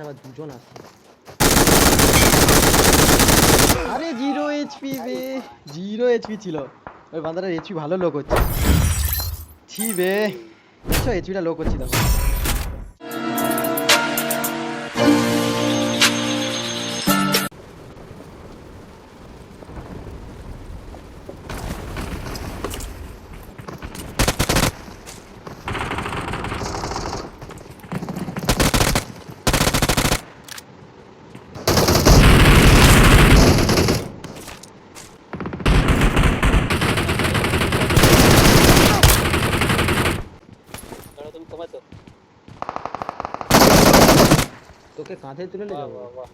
আবার দুজন আসছে। আরে 0 এইচপি বে, 0 এইচপি ছিল ওই বান্দাটার। এইচপি ভালো লোক হচ্ছে। ছি বে, দেখছো এইচপিটা লোক হচ্ছে দেখো। तुम समझ दो। তোকে কাঁধে তুলে নিয়ে वाह যাবো। वाह वाह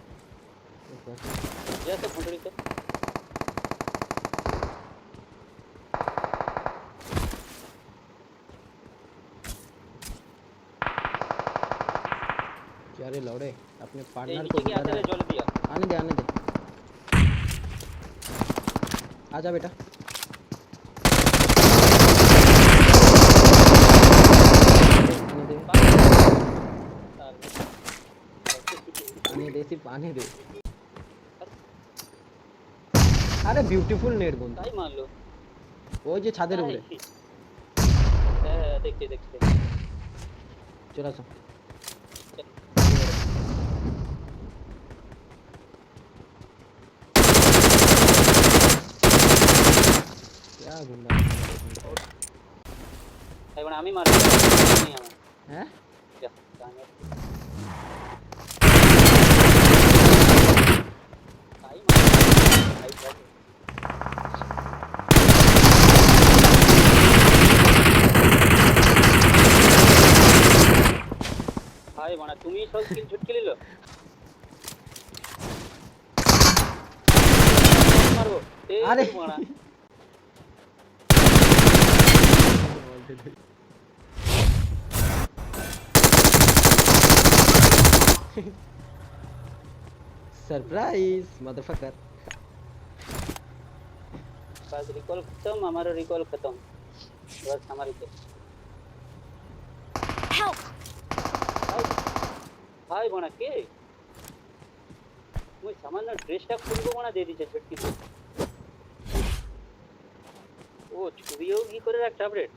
जैसे फुंडड़ी से क्या रे लौड़े, अपने ये पार्टनर को नीचे के आते बुला थे रहा जल दिया। है। आने दे आने दे, आजा बेटा। आने दे आने दे, सिर्फ आने दे। আরে বিউটিফুল নেট বন্ধু, তাই মারলো। ওই যে ছাদের উপরে। হ্যাঁ দেখছি দেখছি। চলে আসো। क्या गुंडा তাই মানে আমি মারবো নেই আমার। হ্যাঁ যা জানো তাই মারলো তাই যাবে। ভাই মানে তুমি সব স্কিল ছুটকে নিল মারবো এই আরে মারা। Surprise motherfucker. बस रिकॉल खत्म, हमारा रिकॉल खत्म। बस हमारी तो Help! ভাই বোনা কে মুই সামান্য ড্রেসটা খুলবো বোনা দিয়ে দিচ্ছে ছটকি। ও ছবিও কি করে রাখতে আপডেট।